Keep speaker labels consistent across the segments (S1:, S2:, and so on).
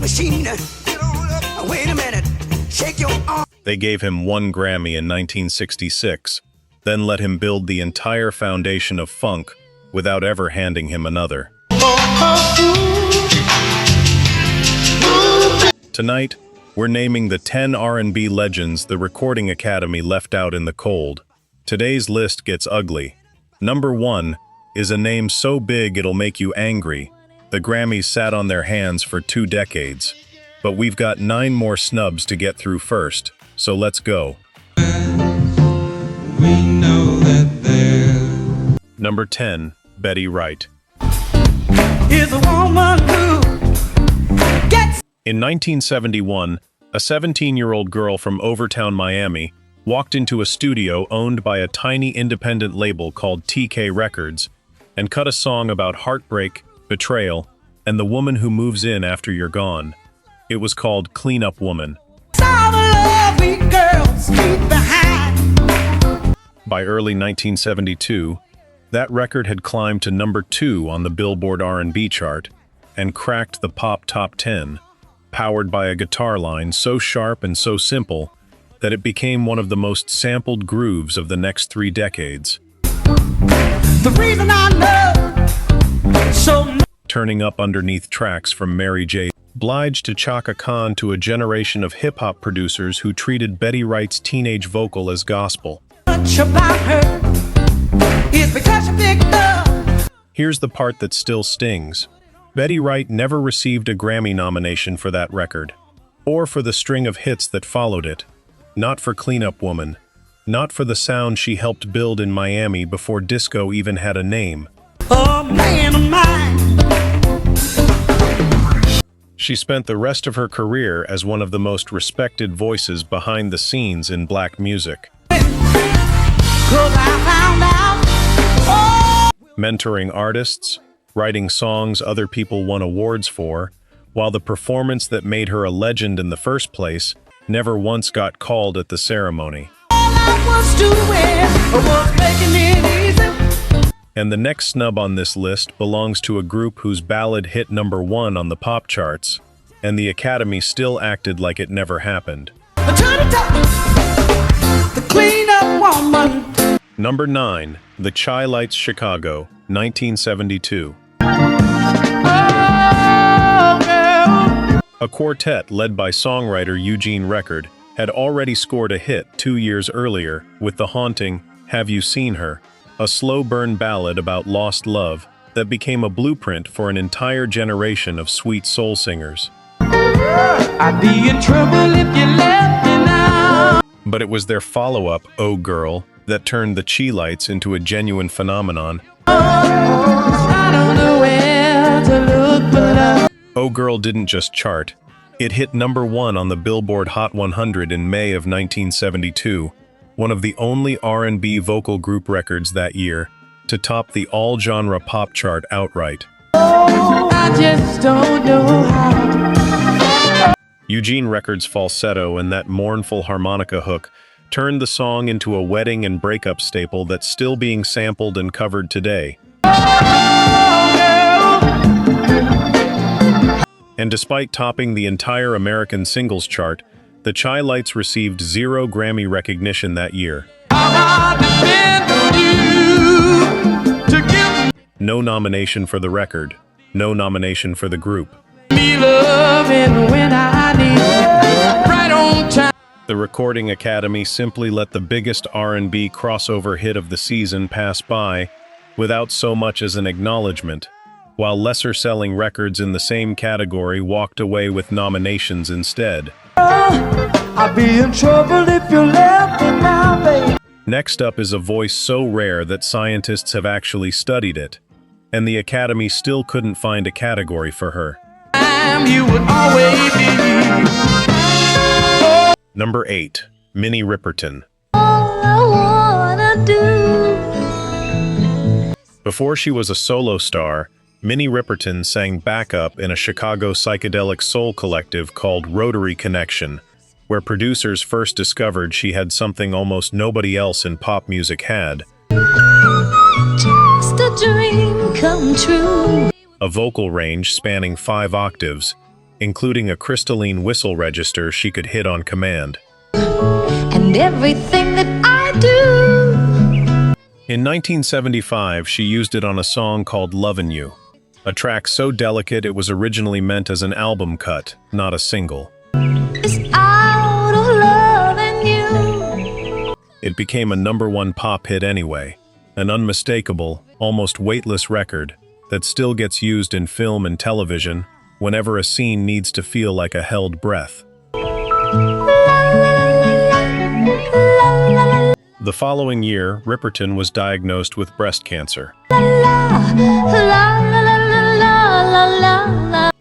S1: machine. Wait a minute. Shake your arm.
S2: They gave him 1 Grammy in 1966, then let him build the entire foundation of funk without ever handing him another. Tonight, we're naming the 10 R&B legends the Recording Academy left out in the cold. Today's list gets ugly. Number 1 is a name so big it'll make you angry. The Grammys sat on their hands for 2 decades. But we've got 9 more snubs to get through first, so let's go.
S3: We know that
S2: Number 10, Betty Wright.
S1: Is a woman who gets.
S2: In 1971, a 17-year-old girl from Overtown, Miami, walked into a studio owned by a tiny independent label called TK Records and cut a song about heartbreak, betrayal, and the woman who moves in after you're gone. It was called Clean Up Woman. By early 1972, that record had climbed to number 2 on the Billboard R&B chart and cracked the pop top 10, powered by a guitar line so sharp and so simple that it became one of the most sampled grooves of the next 3 decades.
S1: The reason I know so
S2: turning up underneath tracks from Mary J. Blige to Chaka Khan to a generation of hip-hop producers who treated Betty Wright's teenage vocal as gospel.
S1: much about her is because she picked up.
S2: Here's the part that still stings. Betty Wright never received a Grammy nomination for that record, or for the string of hits that followed it. Not for Clean Up Woman, not for the sound she helped build in Miami before disco even had a name.
S1: Oh, man of mine.
S2: She spent the rest of her career as one of the most respected voices behind the scenes in black music.
S1: 'Cause I found out. Oh.
S2: Mentoring artists, writing songs other people won awards for, while the performance that made her a legend in the first place never once got called at the ceremony.
S1: All I was doing was making it easy.
S2: And the next snub on this list belongs to a group whose ballad hit #1 on the pop charts, and the Academy still acted like it never happened.
S1: To the top. The Clean Up Woman.
S2: Number 9, The Chi-Lites Chicago, 1972. A quartet led by songwriter Eugene Record had already scored a hit 2 years earlier with the haunting Have You Seen Her, a slow burn ballad about lost love that became a blueprint for an entire generation of sweet soul singers.
S3: I'd be in trouble if you left me now.
S2: But it was their follow-up, Oh Girl, that turned the Chi-Lites into a genuine phenomenon.
S3: I don't know where to look for love.
S2: Oh Girl didn't just chart, it hit #1 on the Billboard Hot 100 in May of 1972, one of the only R&B vocal group records that year to top the all-genre pop chart outright.
S3: I just don't know how.
S2: Eugene Record's falsetto and that mournful harmonica hook turned the song into a wedding and breakup staple that's still being sampled and covered today. And despite topping the entire American singles chart, the Chi-Lites received 0 Grammy recognition that year. No nomination for the record, no nomination for the group.
S3: Me loving when I need it, right on time.
S2: The Recording Academy simply let the biggest R&B crossover hit of the season pass by without so much as an acknowledgement, while lesser-selling records in the same category walked away with nominations instead.
S3: I'd be in trouble if you left me now, babe.
S2: Next up is a voice so rare that scientists have actually studied it, and the Academy still couldn't find a category for her.
S3: You would always be.
S2: Number 8, Minnie Riperton.
S4: All I wanna do.
S2: Before she was a solo star, Minnie Riperton sang backup in a Chicago psychedelic soul collective called Rotary Connection, where producers first discovered she had something almost nobody else in pop music had.
S4: Just a dream come true.
S2: A vocal range spanning 5 octaves, including a crystalline whistle register she could hit on command.
S4: And everything that I do.
S2: In 1975, she used it on a song called Lovin' You, a track so delicate it was originally meant as an album cut, not a single.
S4: It's out of loving you.
S2: It became a #1 pop hit anyway, an unmistakable, almost weightless record that still gets used in film and television whenever a scene needs to feel like a held breath. The following year, Riperton was diagnosed with breast cancer.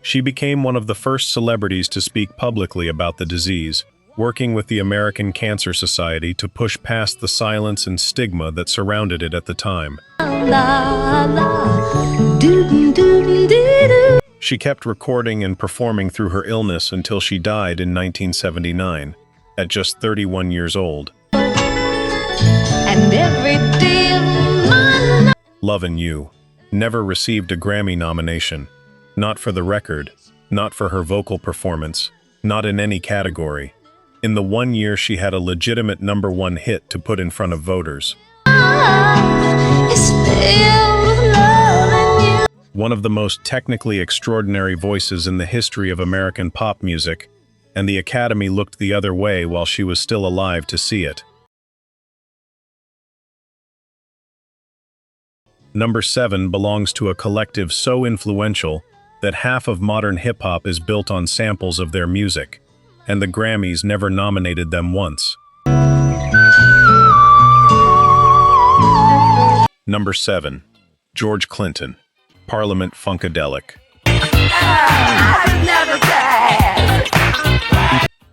S2: She became one of the first celebrities to speak publicly about the disease, working with the American Cancer Society to push past the silence and stigma that surrounded it at the time. She kept recording and performing through her illness until she died in 1979, at just 31 years old.
S4: And every day of my life.
S2: Lovin' You never received a Grammy nomination. Not for the record, not for her vocal performance, not in any category. In the 1 year she had a legitimate #1 hit to put in front of voters.
S4: It's filled with loving you.
S2: One of the most technically extraordinary voices in the history of American pop music, and the Academy looked the other way while she was still alive to see it. Number 7 belongs to a collective so influential that half of modern hip-hop is built on samples of their music, and the Grammys never nominated them once. Number 7. George Clinton, Parliament-Funkadelic.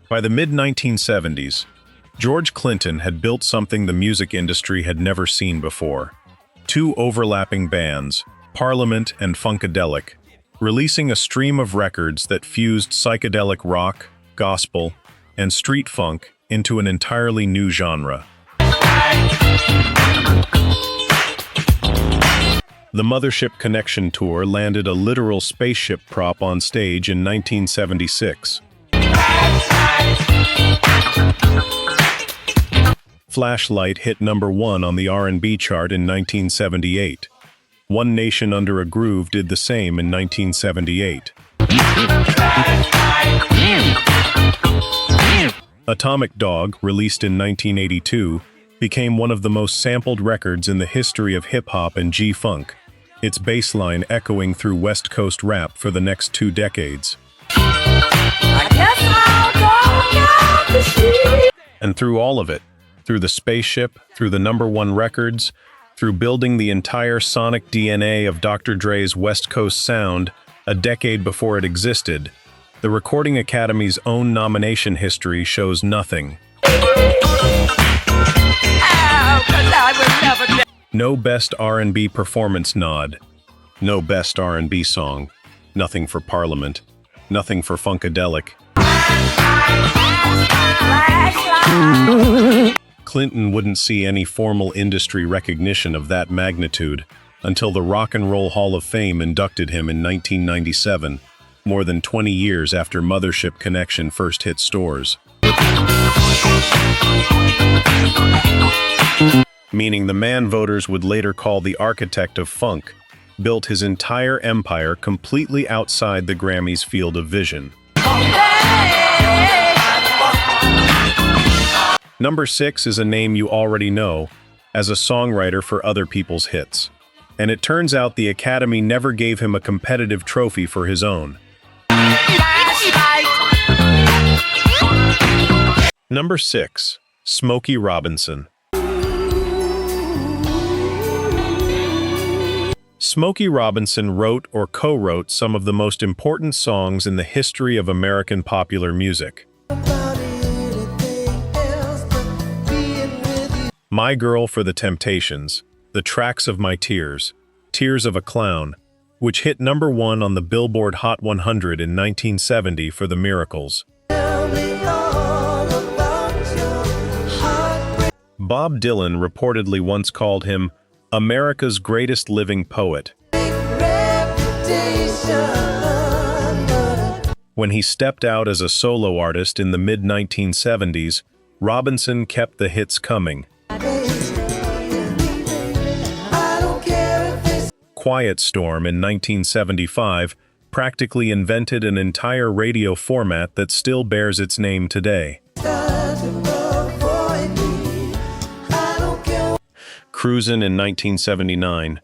S2: By the mid-1970s, George Clinton had built something the music industry had never seen before. 2 overlapping bands, Parliament and Funkadelic, releasing a stream of records that fused psychedelic rock, gospel, and street funk into an entirely new genre. The Mothership Connection tour landed a literal spaceship prop on stage in 1976. Flashlight hit #1 on the R&B chart in 1978. One Nation Under a Groove did the same in 1978. Atomic Dog, released in 1982, became one of the most sampled records in the history of hip-hop and G-funk, its bass line echoing through West Coast rap for the next 2 decades. And through all of it, through the spaceship, through the #1 records, through building the entire sonic DNA of Dr. Dre's West Coast sound a decade before it existed, the Recording Academy's own nomination history shows nothing. No Best R&B Performance nod. No Best R&B Song. Nothing for Parliament. Nothing for Funkadelic. Clinton wouldn't see any formal industry recognition of that magnitude until the Rock and Roll Hall of Fame inducted him in 1997, more than 20 years after Mothership Connection first hit stores. Meaning the man voters would later call the architect of funk built his entire empire completely outside the Grammys' field of vision. Number 6 is a name you already know as a songwriter for other people's hits. And it turns out the Academy never gave him a competitive trophy for his own. Number 6. Smokey Robinson. Smokey Robinson wrote or co-wrote some of the most important songs in the history of American popular music. My Girl for the Temptations, The Tracks of My Tears, Tears of a Clown, which hit #1 on the Billboard Hot 100 in 1970 for The Miracles. Bob Dylan reportedly once called him America's greatest living poet. When he stepped out as a solo artist in the mid-1970s, Robinson kept the hits coming. Quiet Storm in 1975 practically invented an entire radio format that still bears its name today. Cruisin' in 1979,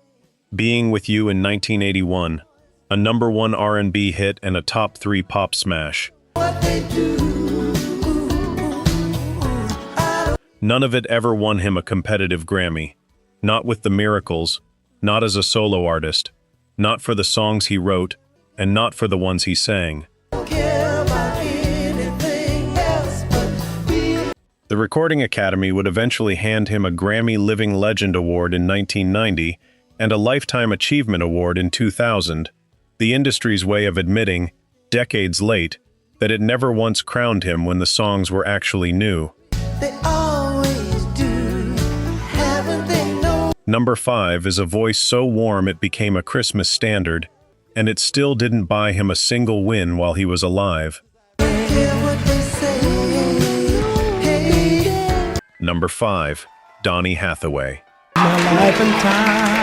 S2: Being With You in 1981, a #1 R&B hit and a top 3 pop smash. None of it ever won him a competitive Grammy. Not with The Miracles, not as a solo artist, not for the songs he wrote, and not for the ones he sang. The Recording Academy would eventually hand him a Grammy Living Legend Award in 1990 and a Lifetime Achievement Award in 2000, the industry's way of admitting, decades late, that it never once crowned him when the songs were actually new.
S1: They always do, haven't they known?
S2: Number 5 is a voice so warm it became a Christmas standard, and it still didn't buy him a single win while he was alive.
S1: Hear what they say, hey.
S2: Number 5, Donny Hathaway.
S3: My life and time.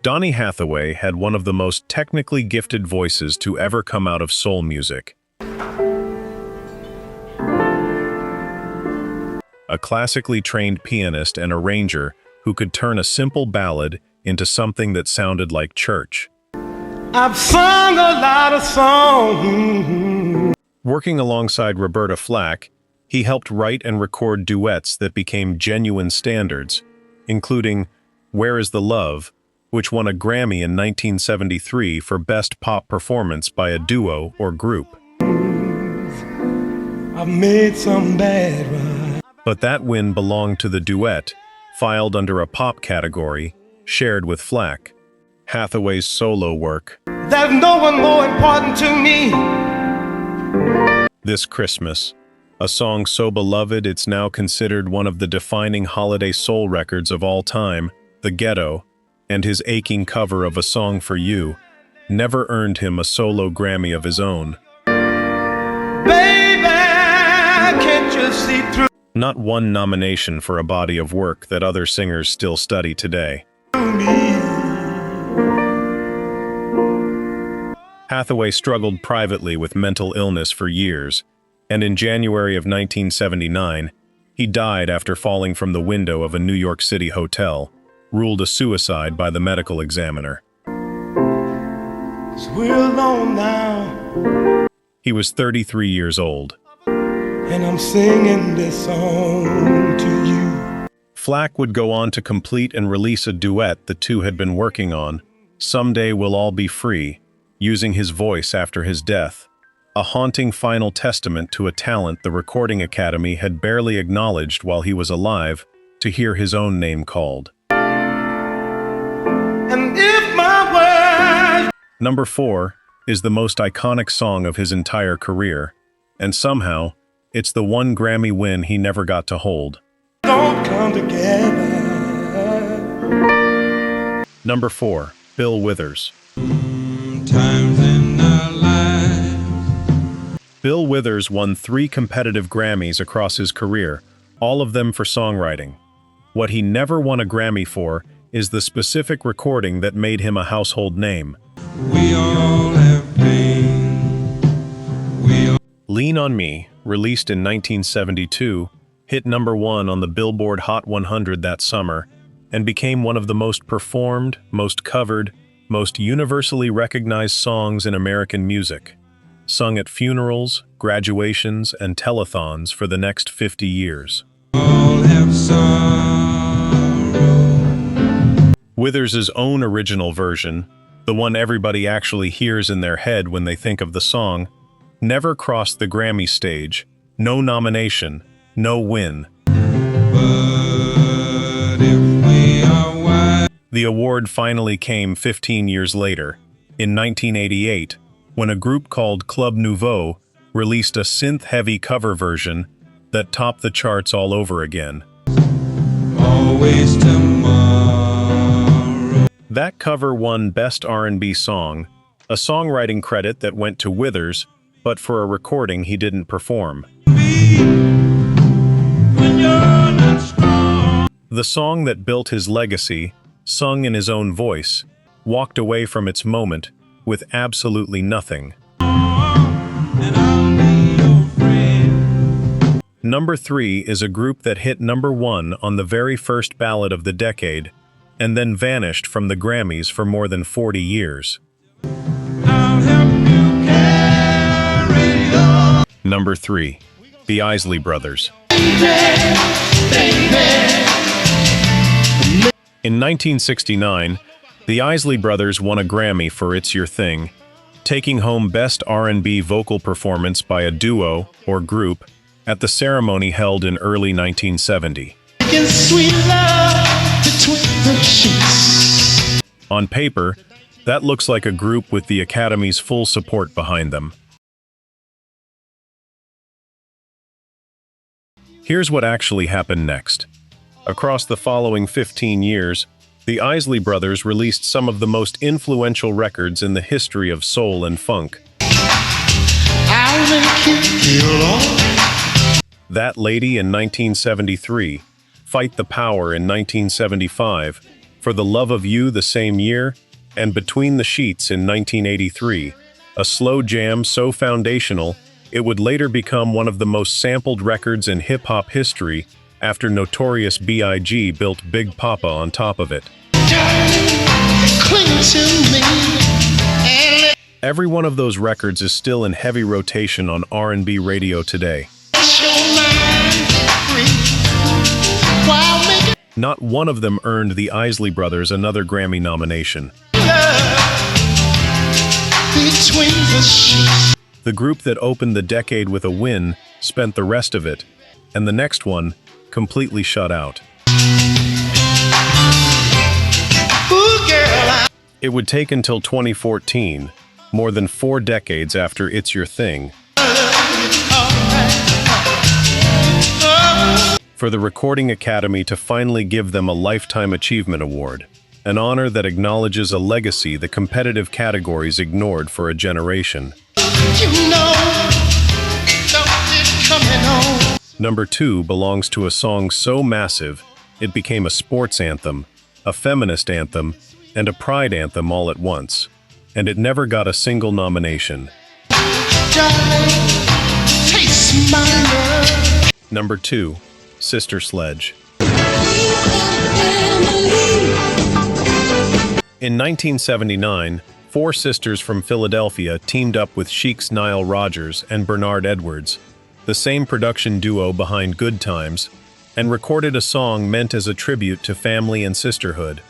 S2: Donny Hathaway had one of the most technically gifted voices to ever come out of soul music. A classically trained pianist and arranger who could turn a simple ballad into something that sounded like church.
S3: I've sung a lot of songs.
S2: Working alongside Roberta Flack, he helped write and record duets that became genuine standards, including Where Is the Love, which won a Grammy in 1973 for Best Pop Performance by a Duo or Group.
S3: I've made some bad rhymes.
S2: But that win belonged to the duet, filed under a pop category, shared with Flack. Hathaway's solo work,
S3: There's no one more important to me.
S2: This Christmas, a song so beloved it's now considered one of the defining holiday soul records of all time, The Ghetto, and his aching cover of A Song for You, never earned him a solo Grammy of his own.
S3: Baby, can't you see through
S2: Not one nomination for a body of work that other singers still study today.
S3: me?
S2: Hathaway struggled privately with mental illness for years, and in January of 1979, he died after falling from the window of a New York City hotel, ruled a suicide by the medical examiner.
S3: 'Cause we're alone now,
S2: He was 33 years old.
S3: and I'm singing this song to you.
S2: Flack would go on to complete and release a duet the two had been working on, Someday We'll All Be Free, using his voice after his death, a haunting final testament to a talent the Recording Academy had barely acknowledged while he was alive, to hear his own name called.
S3: And if my words
S2: Number 4 is the most iconic song of his entire career, and somehow, it's the one Grammy win he never got to hold.
S3: don't come together,
S2: Number 4, Bill Withers.
S3: times in our lives.
S2: Bill Withers won 3 competitive Grammys across his career, all of them for songwriting. What he never won a Grammy for is the specific recording that made him a household name.
S3: We all have pain. We all
S2: Lean on Me, released in 1972, hit number 1 on the Billboard Hot 100 that summer, and became one of the most performed, most covered, most universally recognized songs in American music, sung at funerals, graduations, and telethons for the next 50 years.
S3: have sorrow.
S2: Withers' own original version, the one everybody actually hears in their head when they think of the song, never crossed the Grammy stage, no nomination, no win.
S3: But if we are wise,
S2: The award finally came 15 years later, in 1988, when a group called Club Nouveau released a synth-heavy cover version that topped the charts all over again.
S3: always tomorrow.
S2: That cover won Best R&B Song, a songwriting credit that went to Withers, but for a recording he didn't perform. The song that built his legacy, sung in his own voice, walked away from its moment with absolutely nothing. Number 3 is a group that hit number 1 on the very first ballot of the decade, and then vanished from the Grammys for more than 40 years. Number 3, the Isley Brothers. In 1969, the Isley Brothers won a Grammy for It's Your Thing, taking home Best R&B Vocal Performance by a Duo or Group at the ceremony held in early 1970. On paper, that looks like a group with the Academy's full support behind them. Here's what actually happened next. Across the following 15 years, the Isley Brothers released some of the most influential records in the history of soul and funk. That Lady in 1973, Fight the Power in 1975, For the Love of You the same year, and Between the Sheets in 1983, a slow jam so foundational it would later become one of the most sampled records in hip-hop history after Notorious B.I.G. built Big Papa on top of it. Every one of those records is still in heavy rotation on R&B radio today. Not one of them earned the Isley Brothers another Grammy nomination. The group that opened the decade with a win spent the rest of it, and the next one, completely shut out. It would take until 2014, more than 4 decades after It's Your Thing, for the Recording Academy to finally give them a Lifetime Achievement Award, an honor that acknowledges a legacy the competitive categories ignored for a generation. Number 2 belongs to a song so massive, it became a sports anthem, a feminist anthem, and a pride anthem all at once, and it never got a single nomination. Number 2, Sister Sledge. In 1979, 4 sisters from Philadelphia teamed up with Chic's Nile Rodgers and Bernard Edwards, the same production duo behind Good Times, and recorded a song meant as a tribute to family and sisterhood.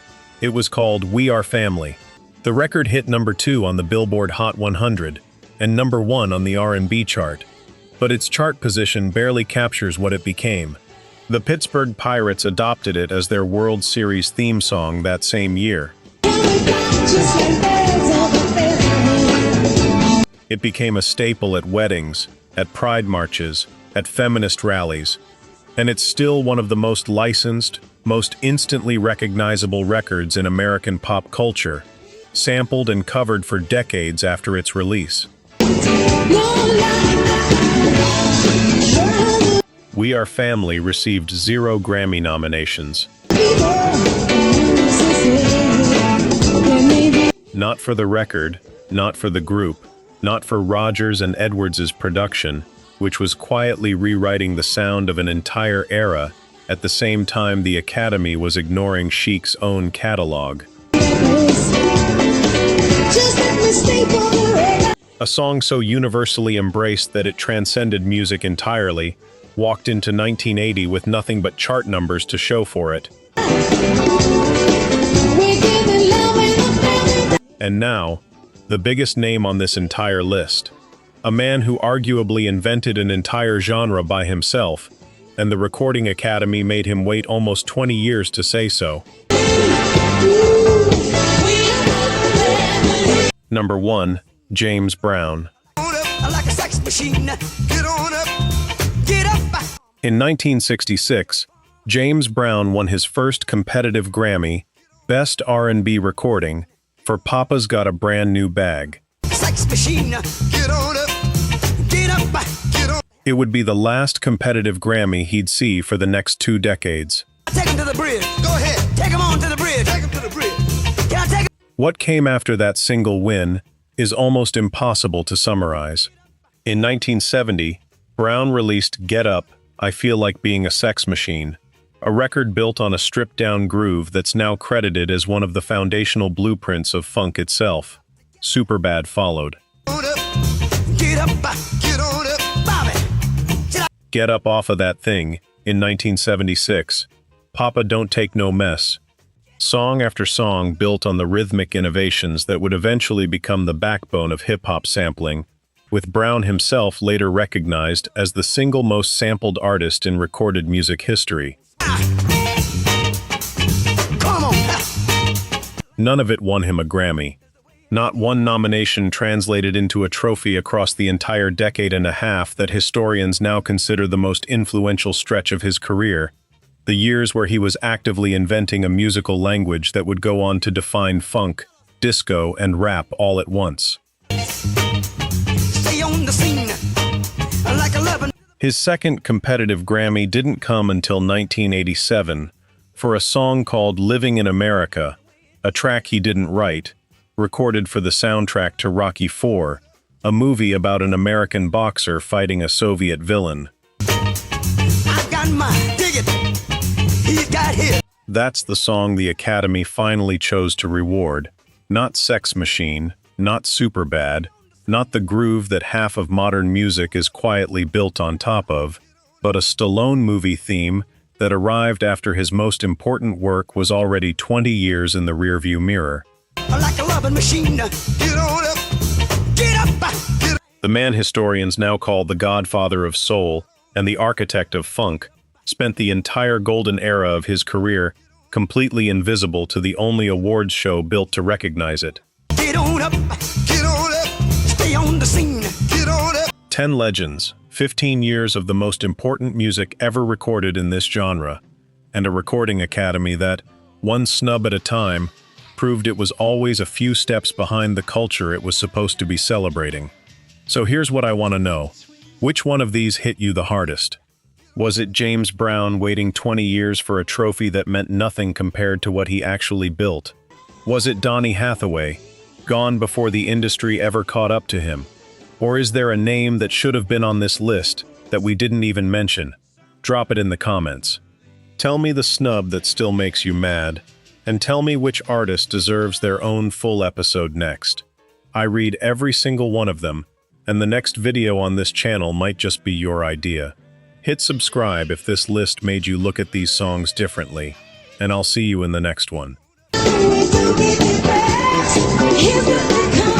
S2: It was called We Are Family. The record hit number 2 on the Billboard Hot 100 and number 1 on the R&B chart, but its chart position barely captures what it became. The Pittsburgh Pirates adopted it as their World Series theme song that same year. It became a staple at weddings, at pride marches, at feminist rallies, and it's still one of the most licensed, most instantly recognizable records in American pop culture, sampled and covered for decades after its release. We Are Family received 0 Grammy nominations. Not for the record, not for the group, not for Rodgers and Edwards' production, which was quietly rewriting the sound of an entire era at the same time the Academy was ignoring Chic's own catalog. A song so universally embraced that it transcended music entirely, walked into 1980 with nothing but chart numbers to show for it. And now, the biggest name on this entire list. A man who arguably invented an entire genre by himself, and the Recording Academy made him wait almost 20 years to say so. Number 1, James Brown. In 1966, James Brown won his first competitive Grammy, Best R&B Recording, for Papa's Got a Brand New Bag.
S1: sex machine. Get on up, get up, get on.
S2: It would be the last competitive Grammy he'd see for the next 2 decades.
S1: Take him to the bridge. Go ahead. Take him on to the bridge. Take him to the bridge. Can I take him?
S2: What came after that single win is almost impossible to summarize. In 1970, Brown released Get Up, I Feel Like Being a Sex Machine, a record built on a stripped-down groove that's now credited as one of the foundational blueprints of funk itself. Superbad followed.
S1: Get up, get on up, Bobby.
S2: Get Up Off of That Thing, in 1976. Papa Don't Take No Mess. Song after song built on the rhythmic innovations that would eventually become the backbone of hip-hop sampling, with Brown himself later recognized as the single most sampled artist in recorded music history.
S1: Come on.
S2: None of it won him a Grammy. Not one nomination translated into a trophy across the entire decade and a half that historians now consider the most influential stretch of his career, the years where he was actively inventing a musical language that would go on to define funk, disco, and rap all at once.
S1: Stay on the scene like 11.
S2: His second competitive Grammy didn't come until 1987, for a song called Living in America, a track he didn't write, recorded for the soundtrack to Rocky IV, a movie about an American boxer fighting a Soviet villain.
S1: I've got mine. Dig it. He's got his.
S2: That's the song the Academy finally chose to reward. Not Sex Machine, not Superbad, not the groove that half of modern music is quietly built on top of, but a Stallone movie theme that arrived after his most important work was already 20 years in the rearview mirror.
S1: Like a loving machine. Get on up, get up, get up.
S2: The man historians now call the Godfather of Soul and the architect of funk spent the entire golden era of his career completely invisible to the only awards show built to recognize it.
S1: Get on up, stay on the scene. Get on up.
S2: 10 legends, 15 years of the most important music ever recorded in this genre, and a recording academy that, one snub at a time, proved it was always a few steps behind the culture it was supposed to be celebrating. So here's what I want to know. Which one of these hit you the hardest? Was it James Brown waiting 20 years for a trophy that meant nothing compared to what he actually built? Was it Donny Hathaway, gone before the industry ever caught up to him? Or is there a name that should have been on this list that we didn't even mention? Drop it in the comments. Tell me the snub that still makes you mad, and tell me which artist deserves their own full episode next. I read every single one of them, and the next video on this channel might just be your idea. Hit subscribe if this list made you look at these songs differently, and I'll see you in the next one.
S4: Here we come.